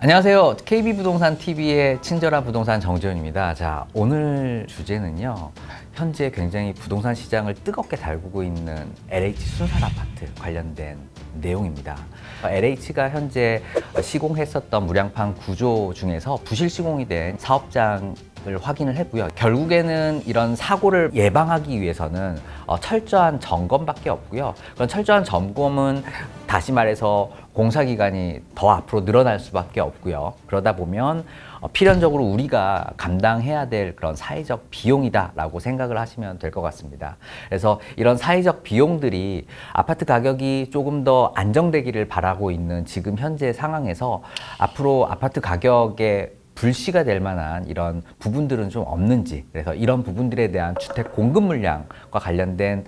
안녕하세요. KB부동산 TV의 친절한 부동산 정지훈입니다. 자, 오늘 주제는요. 현재 굉장히 부동산 시장을 뜨겁게 달구고 있는 LH 순살 아파트 관련된 내용입니다. LH가 현재 시공했었던 무량판 구조 중에서 부실 시공이 된 사업장을 확인을 했고요. 결국에는 이런 사고를 예방하기 위해서는 철저한 점검밖에 없고요. 그런 철저한 점검은 다시 말해서 공사 기간이 더 앞으로 늘어날 수밖에 없고요. 그러다 보면 필연적으로 우리가 감당해야 될 그런 사회적 비용이다라고 생각을 하시면 될 것 같습니다. 그래서 이런 사회적 비용들이 아파트 가격이 조금 더 안정되기를 바라고 있는 지금 현재 상황에서 앞으로 아파트 가격에 불씨가 될 만한 이런 부분들은 좀 없는지, 그래서 이런 부분들에 대한 주택 공급 물량과 관련된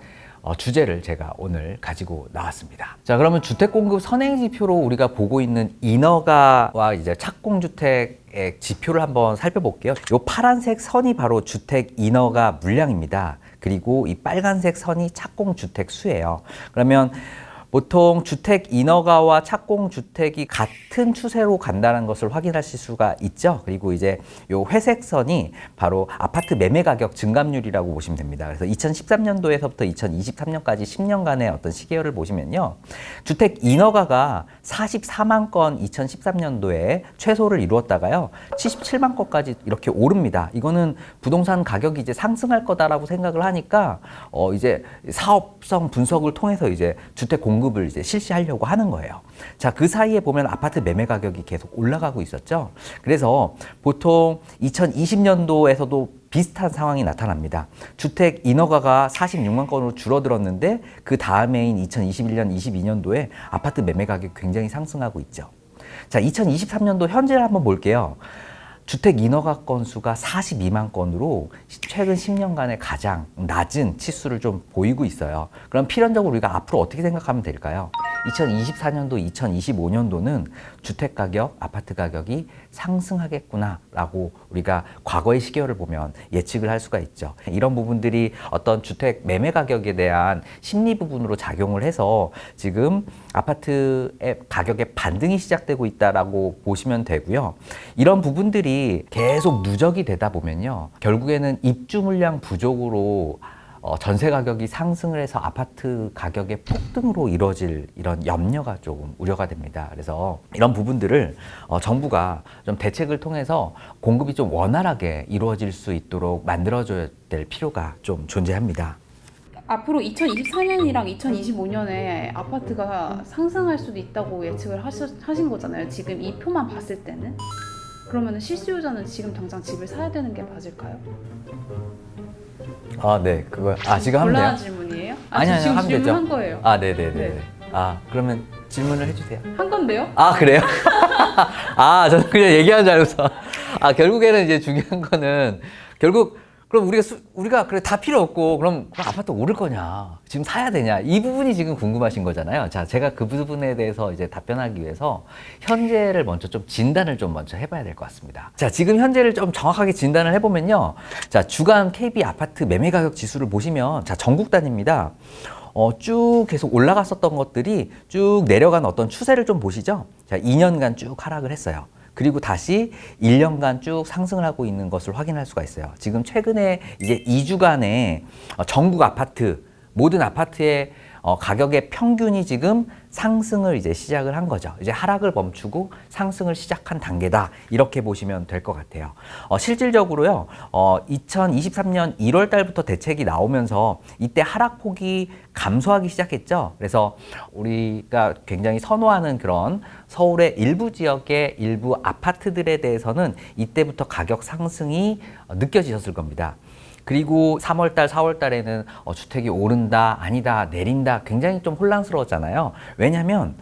주제를 제가 오늘 가지고 나왔습니다. 자, 그러면 주택 공급 선행 지표로 우리가 보고 있는 인허가와 이제 착공주택의 지표를 한번 살펴볼게요. 이 파란색 선이 바로 주택 인허가 물량입니다. 그리고 이 빨간색 선이 착공주택 수예요. 그러면 보통 주택 인허가와 착공주택이 같은 추세로 간다는 것을 확인하실 수가 있죠. 그리고 이제 요 회색 선이 바로 아파트 매매 가격 증감률이라고 보시면 됩니다. 그래서 2013년도에서부터 2023년까지 10년간의 어떤 시계열을 보시면요. 주택 인허가가 44만 건 2013년도에 최소를 이루었다가요. 77만 건까지 이렇게 오릅니다. 이거는 부동산 가격이 이제 상승할 거다라고 생각을 하니까 이제 사업성 분석을 통해서 이제 주택 공급을 이제 실시하려고 하는 거예요. 자, 그 사이에 보면 아파트 매매 가격이 계속 올라가고 있었죠. 그래서 보통 2020년도에서도 비슷한 상황이 나타납니다. 주택 인허가가 46만 건으로 줄어들었는데 그 다음해인 2021년, 22년도에 아파트 매매 가격이 굉장히 상승하고 있죠. 자, 2023년도 현재를 한번 볼게요. 주택 인허가 건수가 42만 건으로 최근 10년간의 가장 낮은 치수를 좀 보이고 있어요. 그럼 필연적으로 우리가 앞으로 어떻게 생각하면 될까요? 2024년도, 2025년도는 주택 가격, 아파트 가격이 상승하겠구나라고 우리가 과거의 시계열을 보면 예측을 할 수가 있죠. 이런 부분들이 어떤 주택 매매 가격에 대한 심리 부분으로 작용을 해서 지금 아파트의 가격의 반등이 시작되고 있다라고 보시면 되고요. 이런 부분들이 계속 누적이 되다 보면요. 결국에는 입주 물량 부족으로 전세 가격이 상승을 해서 아파트 가격의 폭등으로 이루어질 이런 염려가 조금 우려가 됩니다. 그래서 이런 부분들을 정부가 좀 대책을 통해서 공급이 좀 원활하게 이루어질 수 있도록 만들어줘야 될 필요가 좀 존재합니다. 앞으로 2024년이랑 2025년에 아파트가 상승할 수도 있다고 예측을 하신 거잖아요. 지금 이 표만 봤을 때는. 그러면 실수요자는 지금 당장 집을 사야 되는 게 맞을까요? 아, 네. 그거 지금 하면 돼요? 곤란한 질문이에요? 아니요, 지금 하면 되죠. 질문한 거예요. 네네네. 네. 그러면 질문을 해주세요. 한 건데요? 그래요? 저는 그냥 얘기하는 줄 알고서. 결국에는 이제 중요한 거는, 그럼 우리가 그래 다 필요 없고, 그럼 아파트 오를 거냐? 지금 사야 되냐? 이 부분이 지금 궁금하신 거잖아요. 자, 제가 그 부분에 대해서 이제 답변하기 위해서 현재를 먼저 좀 진단을 좀 먼저 해봐야 될 것 같습니다. 자, 지금 현재를 좀 정확하게 진단을 해보면요. 자, 주간 KB 아파트 매매 가격 지수를 보시면, 자, 전국 단위입니다. 쭉 계속 올라갔었던 것들이 쭉 내려간 어떤 추세를 좀 보시죠. 자, 2년간 쭉 하락을 했어요. 그리고 다시 1년간 쭉 상승을 하고 있는 것을 확인할 수가 있어요. 지금 최근에 이제 2주간의 전국 아파트, 모든 아파트의 가격의 평균이 지금 상승을 이제 시작을 한 거죠. 이제 하락을 멈추고 상승을 시작한 단계다. 이렇게 보시면 될 것 같아요. 실질적으로요, 2023년 1월 달부터 대책이 나오면서 이때 하락폭이 감소하기 시작했죠. 그래서 우리가 굉장히 선호하는 그런 서울의 일부 지역의 일부 아파트들에 대해서는 이때부터 가격 상승이 느껴지셨을 겁니다. 그리고 3월달, 4월달에는 주택이 오른다, 아니다, 내린다 굉장히 좀 혼란스러웠잖아요. 왜냐하면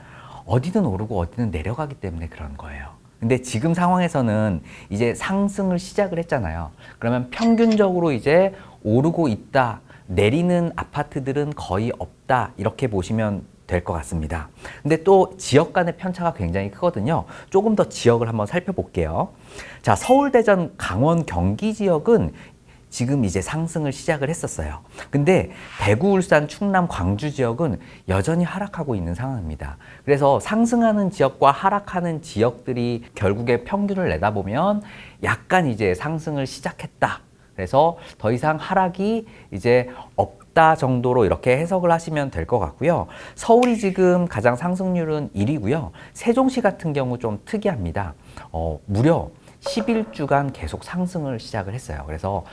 어디든 오르고 어디든 내려가기 때문에 그런 거예요. 근데 지금 상황에서는 이제 상승을 시작을 했잖아요. 그러면 평균적으로 이제 오르고 있다, 내리는 아파트들은 거의 없다 이렇게 보시면 될 것 같습니다. 근데 또 지역 간의 편차가 굉장히 크거든요. 조금 더 지역을 한번 살펴볼게요. 자, 서울, 대전, 강원, 경기 지역은 지금 이제 상승을 시작을 했었어요. 근데 대구, 울산, 충남, 광주 지역은 여전히 하락하고 있는 상황입니다. 그래서 상승하는 지역과 하락하는 지역들이 결국에 평균을 내다보면 약간 이제 상승을 시작했다. 그래서 더 이상 하락이 이제 없다 정도로 이렇게 해석을 하시면 될 것 같고요. 서울이 지금 가장 상승률은 1위고요. 세종시 같은 경우 좀 특이합니다. 무려 11주간 계속 상승을 시작을 했어요. 그래서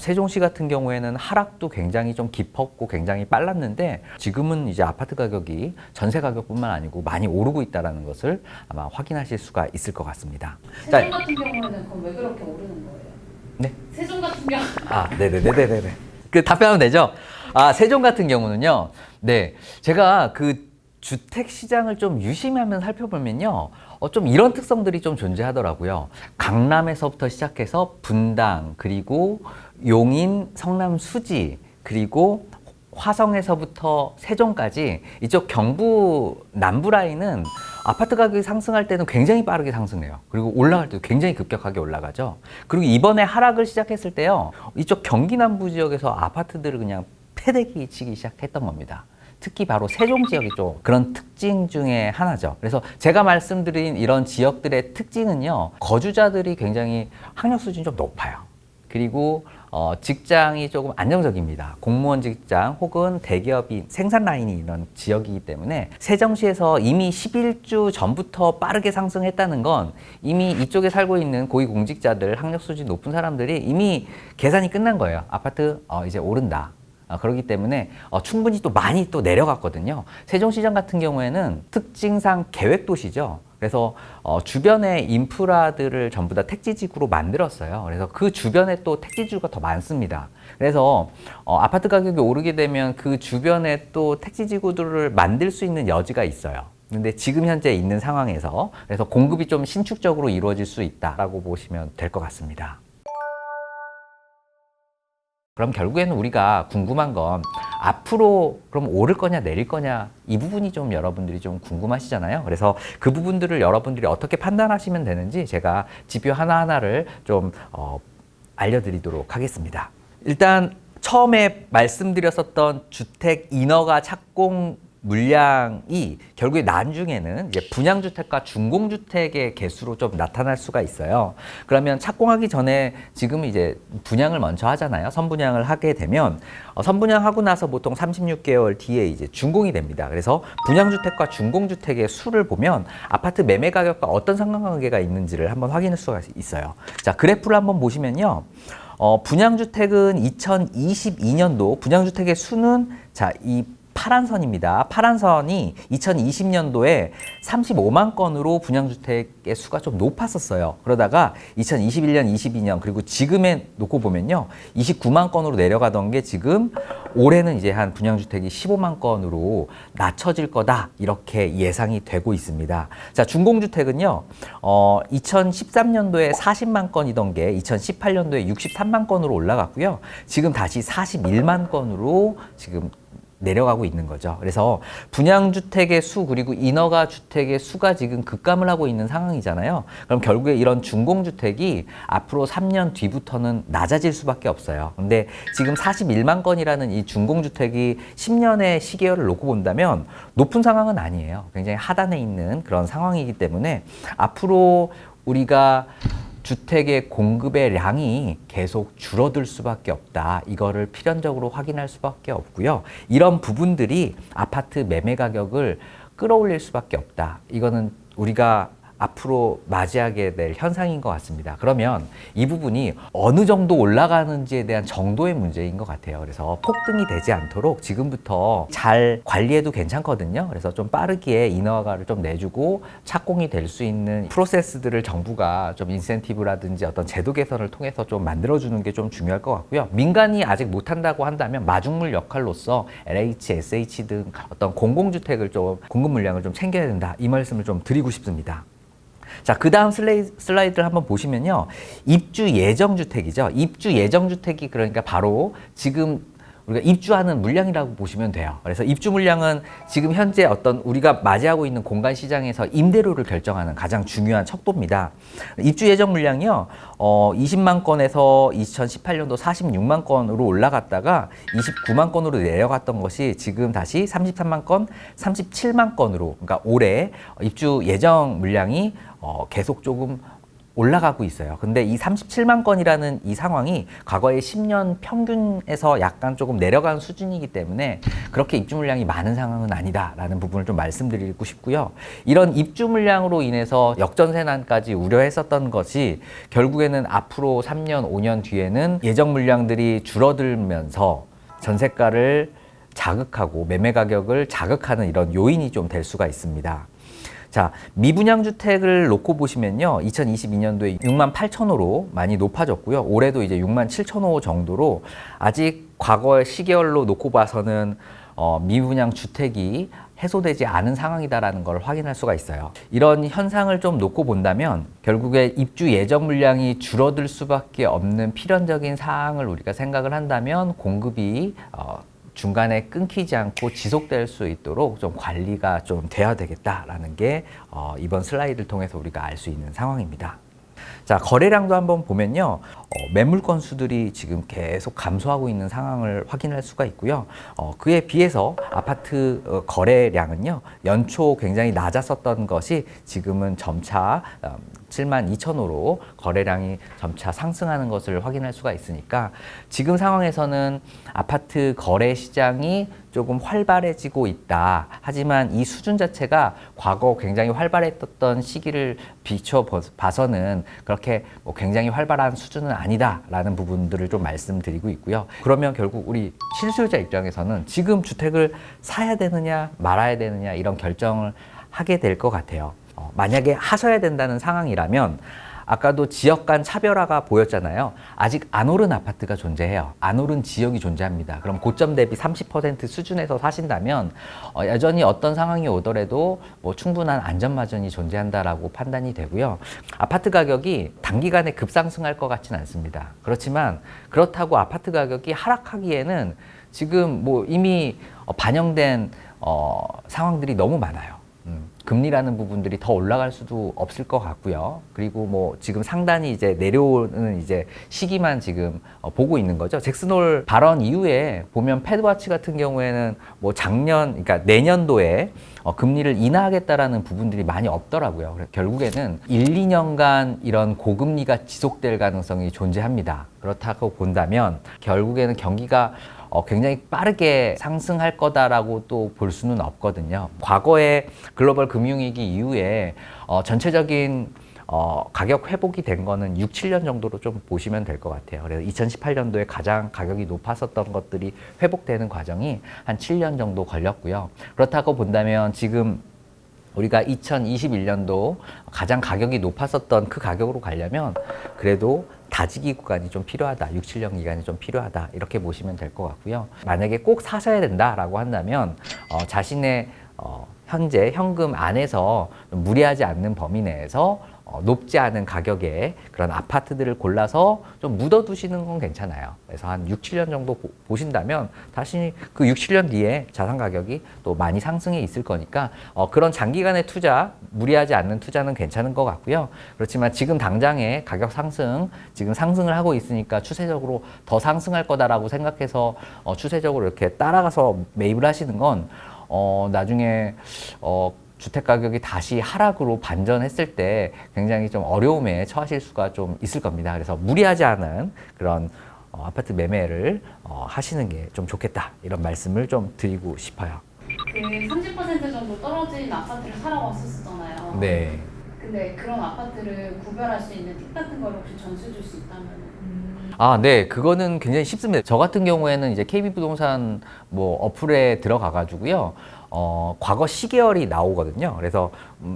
세종시 같은 경우에는 하락도 굉장히 좀 깊었고 굉장히 빨랐는데 지금은 이제 아파트 가격이 전세 가격뿐만 아니고 많이 오르고 있다는 것을 아마 확인하실 수가 있을 것 같습니다. 세종 같은 경우에는 그럼 왜 그렇게 오르는 거예요? 네. 세종 같은 경우 네네네네네. 그 답변하면 되죠? 세종 같은 경우는요. 네. 제가 그 주택 시장을 좀 유심히 하면 살펴보면요. 좀 이런 특성들이 좀 존재하더라고요. 강남에서부터 시작해서 분당, 그리고 용인, 성남, 수지, 그리고 화성에서부터 세종까지 이쪽 경부 남부 라인은 아파트 가격이 상승할 때는 굉장히 빠르게 상승해요. 그리고 올라갈 때도 굉장히 급격하게 올라가죠. 그리고 이번에 하락을 시작했을 때요. 이쪽 경기 남부 지역에서 아파트들을 그냥 패대기 치기 시작했던 겁니다. 특히 바로 세종 지역이 좀 그런 특징 중에 하나죠. 그래서 제가 말씀드린 이런 지역들의 특징은요. 거주자들이 굉장히 학력 수준이 좀 높아요. 그리고 직장이 조금 안정적입니다. 공무원 직장 혹은 대기업이 생산 라인이 이런 지역이기 때문에 세종시에서 이미 11주 전부터 빠르게 상승했다는 건 이미 이쪽에 살고 있는 고위공직자들, 학력 수준이 높은 사람들이 이미 계산이 끝난 거예요. 아파트 이제 오른다. 그렇기 때문에 충분히 또 많이 또 내려갔거든요. 세종시장 같은 경우에는 특징상 계획도시죠. 그래서 주변의 인프라들을 전부 다 택지지구로 만들었어요. 그래서 그 주변에 또 택지지구가 더 많습니다. 그래서 아파트 가격이 오르게 되면 그 주변에 또 택지지구들을 만들 수 있는 여지가 있어요. 근데 지금 현재 있는 상황에서 그래서 공급이 좀 신축적으로 이루어질 수 있다라고 보시면 될 것 같습니다. 그럼 결국에는 우리가 궁금한 건 앞으로 그럼 오를 거냐 내릴 거냐 이 부분이 좀 여러분들이 좀 궁금하시잖아요. 그래서 그 부분들을 여러분들이 어떻게 판단하시면 되는지 제가 지표 하나하나를 좀 알려드리도록 하겠습니다. 일단 처음에 말씀드렸었던 주택 인허가 착공 물량이 결국에 나중에는 이제 분양주택과 준공주택의 개수로 좀 나타날 수가 있어요. 그러면 착공하기 전에 지금 이제 분양을 먼저 하잖아요. 선분양을 하게 되면 선분양하고 나서 보통 36개월 뒤에 이제 준공이 됩니다. 그래서 분양주택과 준공주택의 수를 보면 아파트 매매 가격과 어떤 상관관계가 있는지를 한번 확인할 수가 있어요. 자, 그래프를 한번 보시면요. 분양주택은 2022년도 분양주택의 수는 이 파란 선입니다. 파란 선이 2020년도에 35만 건으로 분양주택의 수가 좀 높았었어요. 그러다가 2021년, 22년 그리고 지금에 놓고 보면요. 29만 건으로 내려가던 게 지금 올해는 이제 한 분양주택이 15만 건으로 낮춰질 거다. 이렇게 예상이 되고 있습니다. 자, 준공주택은요. 2013년도에 40만 건이던 게 2018년도에 63만 건으로 올라갔고요. 지금 다시 41만 건으로 지금 내려가고 있는 거죠. 그래서 분양주택의 수 그리고 인허가 주택의 수가 지금 급감을 하고 있는 상황이잖아요. 그럼 결국에 이런 준공주택이 앞으로 3년 뒤부터는 낮아질 수밖에 없어요. 근데 지금 41만 건이라는 이 준공주택이 10년의 시계열을 놓고 본다면 높은 상황은 아니에요. 굉장히 하단에 있는 그런 상황이기 때문에 앞으로 우리가 주택의 공급의 량이 계속 줄어들 수밖에 없다. 이거를 필연적으로 확인할 수밖에 없고요. 이런 부분들이 아파트 매매 가격을 끌어올릴 수밖에 없다. 이거는 우리가 앞으로 맞이하게 될 현상인 것 같습니다. 그러면 이 부분이 어느 정도 올라가는지에 대한 정도의 문제인 것 같아요. 그래서 폭등이 되지 않도록 지금부터 잘 관리해도 괜찮거든요. 그래서 좀 빠르게 인허가를 좀 내주고 착공이 될 수 있는 프로세스들을 정부가 좀 인센티브라든지 어떤 제도 개선을 통해서 좀 만들어주는 게 좀 중요할 것 같고요. 민간이 아직 못한다고 한다면 마중물 역할로서 LH, SH 등 어떤 공공주택을 좀 공급 물량을 좀 챙겨야 된다. 이 말씀을 좀 드리고 싶습니다. 자, 그 다음 슬라이드를 한번 보시면요. 입주 예정주택이죠. 입주 예정주택이 그러니까 바로 지금 우리가 입주하는 물량이라고 보시면 돼요. 그래서 입주 물량은 지금 현재 어떤 우리가 맞이하고 있는 공간 시장에서 임대료를 결정하는 가장 중요한 척도입니다. 입주 예정 물량이요, 20만 건에서 2018년도 46만 건으로 올라갔다가 29만 건으로 내려갔던 것이 지금 다시 33만 건, 37만 건으로, 그러니까 올해 입주 예정 물량이 계속 조금 올라가고 있어요. 근데 이 37만 건이라는 이 상황이 과거의 10년 평균에서 약간 조금 내려간 수준이기 때문에 그렇게 입주 물량이 많은 상황은 아니다라는 부분을 좀 말씀드리고 싶고요. 이런 입주 물량으로 인해서 역전세난까지 우려했었던 것이 결국에는 앞으로 3년, 5년 뒤에는 예정 물량들이 줄어들면서 전세가를 자극하고 매매 가격을 자극하는 이런 요인이 좀 될 수가 있습니다. 자, 미분양 주택을 놓고 보시면요, 2022년도에 6만 8천호로 많이 높아졌고요. 올해도 이제 6만 7천호 정도로 아직 과거의 시계열로 놓고 봐서는 미분양 주택이 해소되지 않은 상황이다라는 걸 확인할 수가 있어요. 이런 현상을 좀 놓고 본다면 결국에 입주 예정 물량이 줄어들 수밖에 없는 필연적인 사항을 우리가 생각을 한다면 공급이 중간에 끊기지 않고 지속될 수 있도록 좀 관리가 좀 돼야 되겠다라는 게 이번 슬라이드를 통해서 우리가 알 수 있는 상황입니다. 자, 거래량도 한번 보면요, 매물 건수들이 지금 계속 감소하고 있는 상황을 확인할 수가 있고요. 그에 비해서 아파트 거래량은요, 연초 굉장히 낮았었던 것이 지금은 점차 7만 2천호로 거래량이 점차 상승하는 것을 확인할 수가 있으니까 지금 상황에서는 아파트 거래 시장이 조금 활발해지고 있다. 하지만 이 수준 자체가 과거 굉장히 활발했던 시기를 비춰봐서는 그렇게 뭐 굉장히 활발한 수준은 아니다라는 부분들을 좀 말씀드리고 있고요. 그러면 결국 우리 실수요자 입장에서는 지금 주택을 사야 되느냐 말아야 되느냐 이런 결정을 하게 될 것 같아요. 만약에 하셔야 된다는 상황이라면 아까도 지역 간 차별화가 보였잖아요. 아직 안 오른 아파트가 존재해요. 안 오른 지역이 존재합니다. 그럼 고점 대비 30% 수준에서 사신다면 여전히 어떤 상황이 오더라도 뭐 충분한 안전마진이 존재한다라고 판단이 되고요. 아파트 가격이 단기간에 급상승할 것 같지는 않습니다. 그렇지만 그렇다고 아파트 가격이 하락하기에는 지금 뭐 이미 반영된 상황들이 너무 많아요. 금리라는 부분들이 더 올라갈 수도 없을 것 같고요. 그리고 뭐 지금 상단이 이제 내려오는 이제 시기만 지금 보고 있는 거죠. 잭슨홀 발언 이후에 보면 패드와치 같은 경우에는 뭐 작년, 그러니까 내년도에 금리를 인하하겠다라는 부분들이 많이 없더라고요. 결국에는 1, 2년간 이런 고금리가 지속될 가능성이 존재합니다. 그렇다고 본다면 결국에는 경기가 굉장히 빠르게 상승할 거다라고 또 볼 수는 없거든요. 과거에 글로벌 금융위기 이후에 전체적인 가격 회복이 된 거는 6, 7년 정도로 좀 보시면 될 것 같아요. 그래서 2018년도에 가장 가격이 높았었던 것들이 회복되는 과정이 한 7년 정도 걸렸고요. 그렇다고 본다면 지금 우리가 2021년도 가장 가격이 높았었던 그 가격으로 가려면 그래도 다지기 구간이 좀 필요하다. 6, 7년 기간이 좀 필요하다. 이렇게 보시면 될 것 같고요. 만약에 꼭 사셔야 된다라고 한다면 자신의 현재 현금 안에서 무리하지 않는 범위 내에서 높지 않은 가격의 그런 아파트들을 골라서 좀 묻어두시는 건 괜찮아요. 그래서 한 6, 7년 정도 보신다면 다시 그 6, 7년 뒤에 자산 가격이 또 많이 상승해 있을 거니까 그런 장기간의 투자, 무리하지 않는 투자는 괜찮은 것 같고요. 그렇지만 지금 당장의 가격 상승, 지금 상승을 하고 있으니까 추세적으로 더 상승할 거다라고 생각해서 추세적으로 이렇게 따라가서 매입을 하시는 건 나중에 주택 가격이 다시 하락으로 반전했을 때 굉장히 좀 어려움에 처하실 수가 좀 있을 겁니다. 그래서 무리하지 않은 그런 아파트 매매를 하시는 게 좀 좋겠다. 이런 말씀을 좀 드리고 싶어요. 그 30% 정도 떨어진 아파트를 사라고 왔었잖아요. 네. 근데 그런 아파트를 구별할 수 있는 팁 같은 걸 혹시 전수해 줄 수 있다면? 네. 그거는 굉장히 쉽습니다. 저 같은 경우에는 이제 KB부동산 뭐 어플에 들어가가지고요. 과거 시계열이 나오거든요. 그래서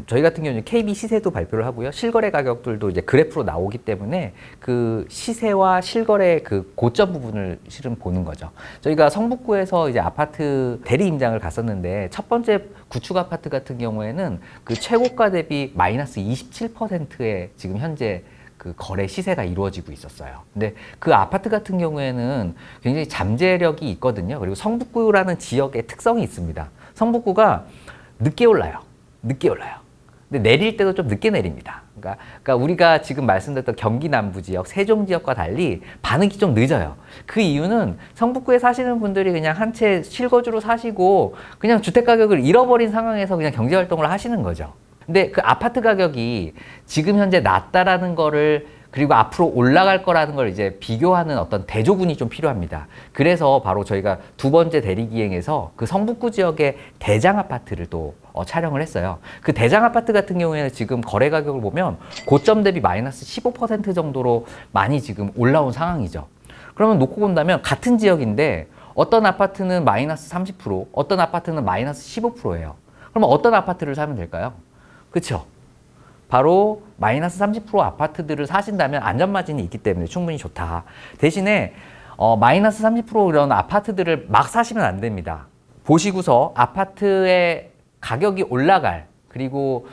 저희 같은 경우는 KB 시세도 발표를 하고요. 실거래 가격들도 이제 그래프로 나오기 때문에 그 시세와 실거래 그 고점 부분을 실은 보는 거죠. 저희가 성북구에서 이제 아파트 대리 임장을 갔었는데 첫 번째 구축 아파트 같은 경우에는 그 최고가 대비 마이너스 27%의 지금 현재 그 거래 시세가 이루어지고 있었어요. 근데 그 아파트 같은 경우에는 굉장히 잠재력이 있거든요. 그리고 성북구라는 지역의 특성이 있습니다. 성북구가 늦게 올라요. 늦게 올라요. 근데 내릴 때도 좀 늦게 내립니다. 그러니까 우리가 지금 말씀드렸던 경기 남부 지역, 세종 지역과 달리 반응이 좀 늦어요. 그 이유는 성북구에 사시는 분들이 그냥 한 채 실거주로 사시고 그냥 주택 가격을 잃어버린 상황에서 그냥 경제 활동을 하시는 거죠. 근데 그 아파트 가격이 지금 현재 낮다라는 거를 그리고 앞으로 올라갈 거라는 걸 이제 비교하는 어떤 대조군이 좀 필요합니다. 그래서 바로 저희가 두 번째 대리기행에서 그 성북구 지역의 대장 아파트를 또 촬영을 했어요. 그 대장 아파트 같은 경우에는 지금 거래 가격을 보면 고점 대비 마이너스 15% 정도로 많이 지금 올라온 상황이죠. 그러면 놓고 본다면 같은 지역인데 어떤 아파트는 마이너스 30%, 어떤 아파트는 마이너스 15%예요. 그러면 어떤 아파트를 사면 될까요? 그렇죠? 바로 마이너스 30% 아파트들을 사신다면 안전마진이 있기 때문에 충분히 좋다. 대신에 마이너스 30% 이런 아파트들을 막 사시면 안 됩니다. 보시고서 아파트의 가격이 올라갈, 그리고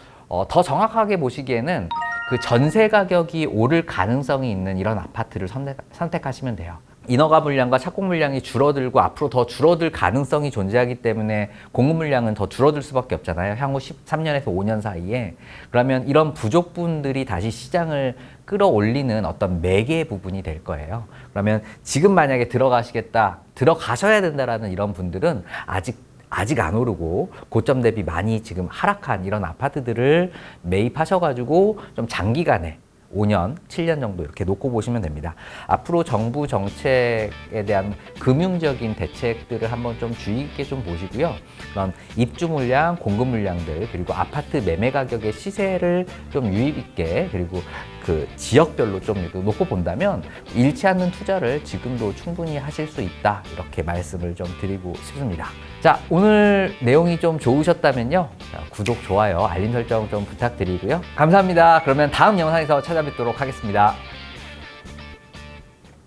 더 정확하게 보시기에는 그 전세 가격이 오를 가능성이 있는 이런 아파트를 선택하시면 돼요. 인허가 물량과 착공 물량이 줄어들고 앞으로 더 줄어들 가능성이 존재하기 때문에 공급 물량은 더 줄어들 수밖에 없잖아요. 향후 13년에서 5년 사이에. 그러면 이런 부족분들이 다시 시장을 끌어올리는 어떤 매개 부분이 될 거예요. 그러면 지금 만약에 들어가셔야 된다라는 이런 분들은 아직 안 오르고 고점 대비 많이 지금 하락한 이런 아파트들을 매입하셔가지고 좀 장기간에 5년, 7년 정도 이렇게 놓고 보시면 됩니다. 앞으로 정부 정책에 대한 금융적인 대책들을 한번 좀 주의 깊게 좀 보시고요. 그런 입주 물량, 공급 물량들, 그리고 아파트 매매 가격의 시세를 좀 유의 있게, 그리고 그 지역별로 좀 놓고 본다면 잃지 않는 투자를 지금도 충분히 하실 수 있다. 이렇게 말씀을 좀 드리고 싶습니다. 자, 오늘 내용이 좀 좋으셨다면요. 구독, 좋아요, 알림 설정 좀 부탁드리고요. 감사합니다. 그러면 다음 영상에서 찾아뵙도록 하겠습니다.